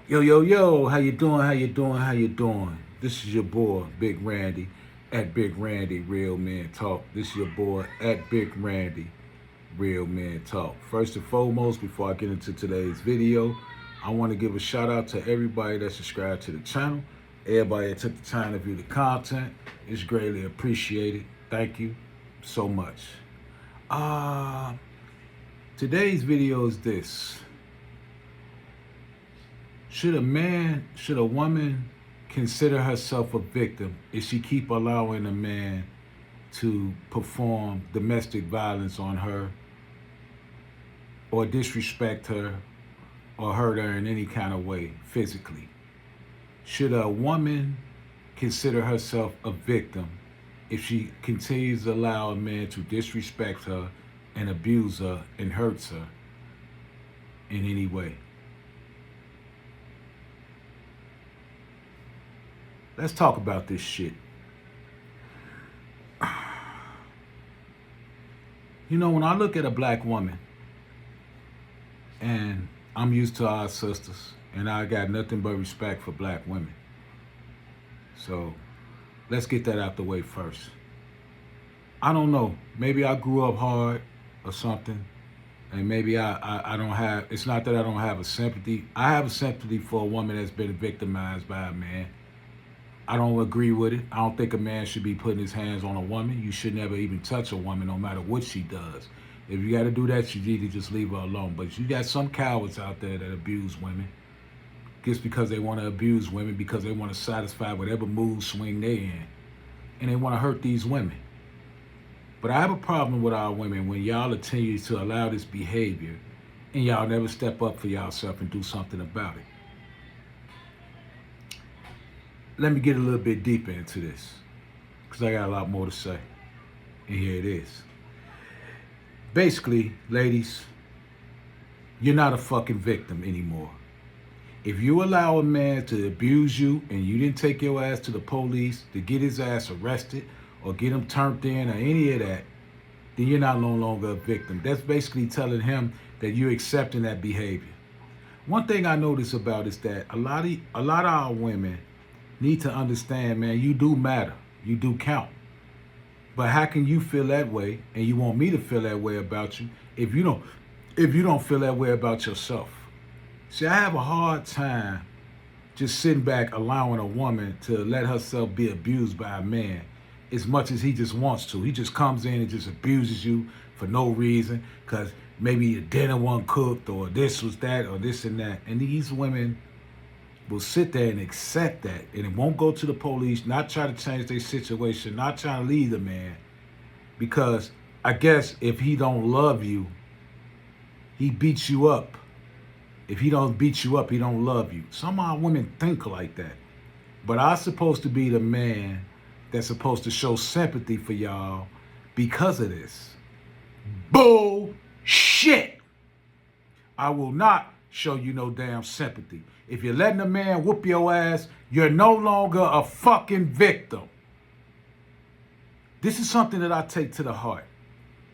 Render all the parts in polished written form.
Yo, yo, yo, how you doing? How you doing? How you doing? This is your boy, Big Randy, at Big Randy Real Men Talk. This is your boy, at Big Randy Real Men Talk. First and foremost, before I get into today's video, I want to give a shout out to everybody that subscribed to the channel. Everybody that took the time to view the content. It's greatly appreciated. Thank you so much. Uh, Today's video is this. Should a woman consider herself a victim if she keep allowing a man to perform domestic violence on her or disrespect her or hurt her in any kind of way physically? Should a woman consider herself a victim if she continues to allow a man to disrespect her and abuse her and hurts her in any way? Let's talk about this shit. You know, when I look at a black woman, and I'm used to our sisters, and I got nothing but respect for black women. So let's get that out the way first. I don't know. Maybe I grew up hard or something, and maybe I don't have, it's not that I don't have a sympathy. I have a sympathy for a woman that's been victimized by a man. I don't agree with it. I don't think a man should be putting his hands on a woman. You should never even touch a woman, no matter what she does. If you got to do that, you need to just leave her alone. But you got some cowards out there that abuse women just because they want to abuse women, because they want to satisfy whatever mood swing they're in. And they want to hurt these women. But I have a problem with our women when y'all continue to allow this behavior and y'all never step up for yourself and do something about it. Let me get a little bit deeper into this, because I got a lot more to say. And here it is. Basically, ladies, you're not a fucking victim anymore. If you allow a man to abuse you and you didn't take your ass to the police to get his ass arrested or get him turned in or any of that, then you're not no longer a victim. That's basically telling him that you're accepting that behavior. One thing I notice about is that a lot of our women need to understand, man, you do matter. You do count. But how can you feel that way and you want me to feel that way about you if you don't feel that way about yourself? See, I have a hard time just sitting back allowing a woman to let herself be abused by a man as much as he just wants to. He just comes in and just abuses you for no reason because maybe your dinner wasn't cooked or this was that or this and that. And these women will sit there and accept that, and it won't go to the police, not try to change their situation, not trying to leave the man, because I guess if he don't love you, he beats you up. If he don't beat you up, he don't love you. Some of our women think like that. But I'm supposed to be the man that's supposed to show sympathy for y'all because of this. Bullshit. I will not show you no damn sympathy. If you're letting a man whoop your ass, you're no longer a fucking victim. This is something that I take to the heart.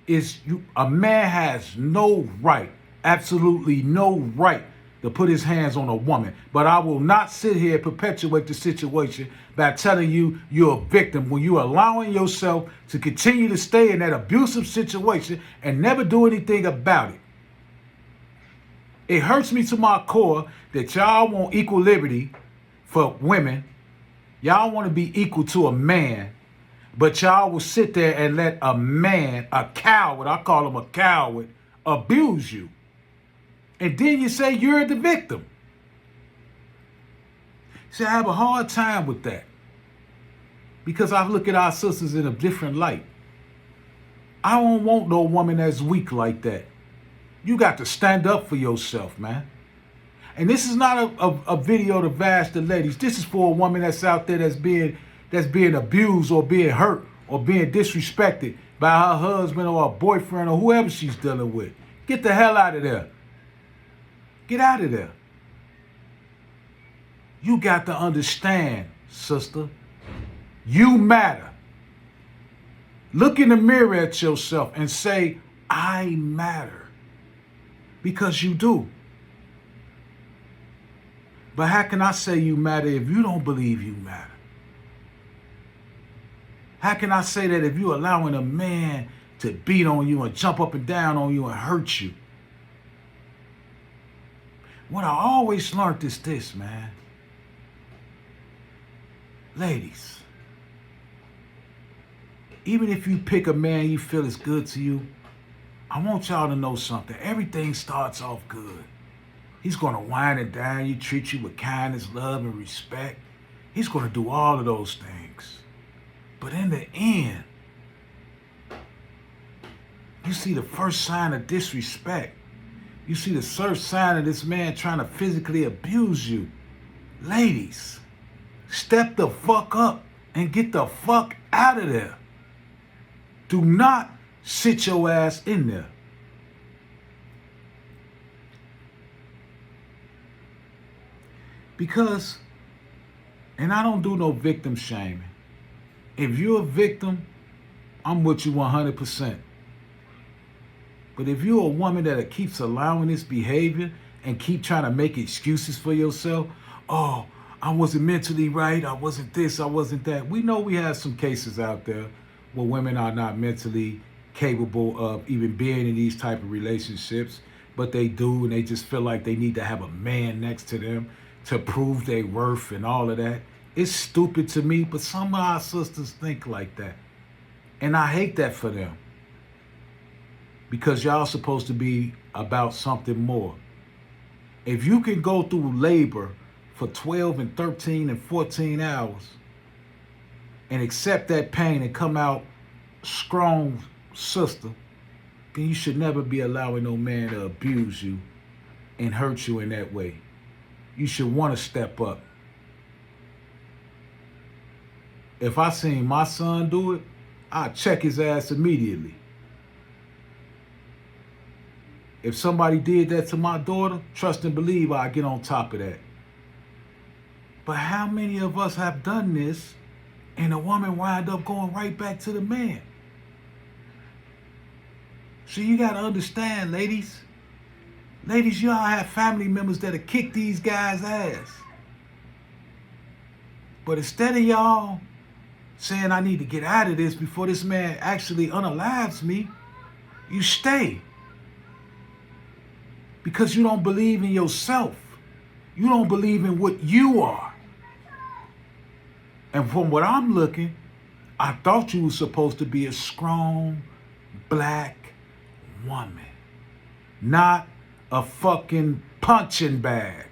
A man has no right, absolutely no right to put his hands on a woman. But I will not sit here and perpetuate the situation by telling you you're a victim when you're allowing yourself to continue to stay in that abusive situation and never do anything about it. It hurts me to my core that y'all want equal liberty for women. Y'all want to be equal to a man, but y'all will sit there and let a man, a coward, I call him a coward, abuse you. And then you say you're the victim. See, I have a hard time with that because I look at our sisters in a different light. I don't want no woman that's weak like that. You got to stand up for yourself, man. And this is not a video to bash the ladies. This is for a woman that's out there that's being abused or being hurt or being disrespected by her husband or her boyfriend or whoever she's dealing with. Get the hell out of there. Get out of there. You got to understand, sister. You matter. Look in the mirror at yourself and say, I matter. Because you do. But how can I say you matter if you don't believe you matter? How can I say that if you're allowing a man to beat on you and jump up and down on you and hurt you? What I always learned is this, man. Ladies, even if you pick a man you feel is good to you, I want y'all to know something. Everything starts off good. He's going to wine and dine you, treat you with kindness, love, and respect. He's going to do all of those things. But in the end, you see the first sign of disrespect. You see the first sign of this man trying to physically abuse you. Ladies, step the fuck up and get the fuck out of there. Do not sit your ass in there. Because, and I don't do no victim shaming. If you're a victim, I'm with you 100%. But if you're a woman that keeps allowing this behavior and keep trying to make excuses for yourself, oh, I wasn't mentally right, I wasn't this, I wasn't that. We know we have some cases out there where women are not mentally capable of even being in these type of relationships, but they do, and they just feel like they need to have a man next to them to prove their worth and all of that. It's stupid to me, but some of our sisters think like that. And I hate that for them. Because y'all supposed to be about something more. If you can go through labor for 12 and 13 and 14 hours and accept that pain and come out strong, sister, then you should never be allowing no man to abuse you and hurt you in that way. You should want to step up. If I seen my son do it, I'd check his ass immediately. If somebody did that to my daughter, trust and believe I'd get on top of that. But how many of us have done this and the woman wind up going right back to the man? So you got to understand, ladies. Ladies, y'all have family members that'll kick these guys' ass. But instead of y'all saying I need to get out of this before this man actually unalives me, you stay. Because you don't believe in yourself. You don't believe in what you are. And from what I'm looking, I thought you were supposed to be a strong black woman, not a fucking punching bag.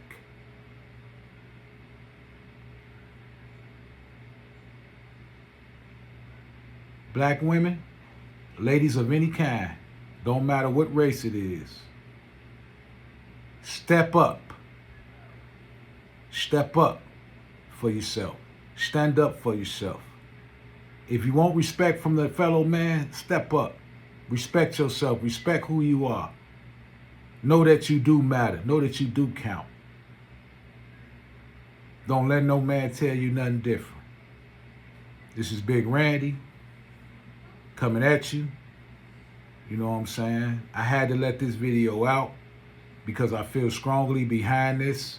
Black women, ladies of any kind, don't matter what race it is, step up. Step up for yourself. Stand up for yourself. If you want respect from the fellow man, step up. Respect yourself. Respect who you are. Know that you do matter. Know that you do count. Don't let no man tell you nothing different. This is Big Randy coming at you. You know what I'm saying? I had to let this video out because I feel strongly behind this,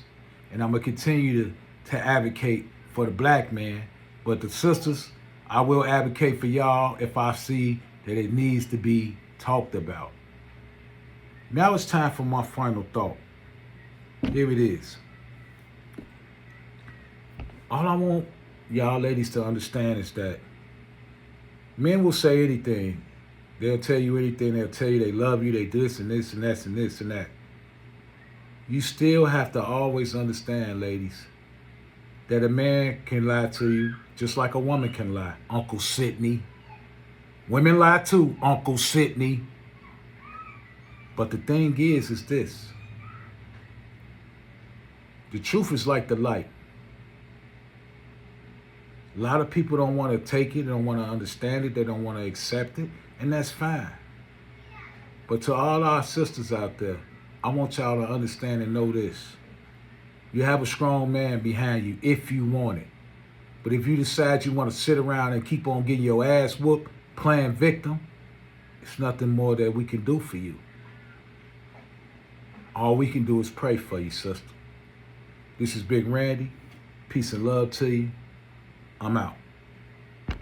and I'm going to continue to advocate for the black man. But the sisters, I will advocate for y'all if I see that it needs to be talked about. Now it's time for my final thought. Here it is. All I want y'all ladies to understand is that men will say anything. They'll tell you anything. They'll tell you they love you, they this and this and that and this and that. You still have to always understand, ladies, that a man can lie to you just like a woman can lie. Uncle Sidney. Women lie too, Uncle Sidney. But the thing is this. The truth is like the light. A lot of people don't want to take it, they don't want to understand it, they don't want to accept it, and that's fine. But to all our sisters out there, I want y'all to understand and know this. You have a strong man behind you if you want it. But if you decide you want to sit around and keep on getting your ass whooped, playing victim, it's nothing more that we can do for you. All we can do is pray for you, sister. This is Big Randy. Peace and love to you. I'm out.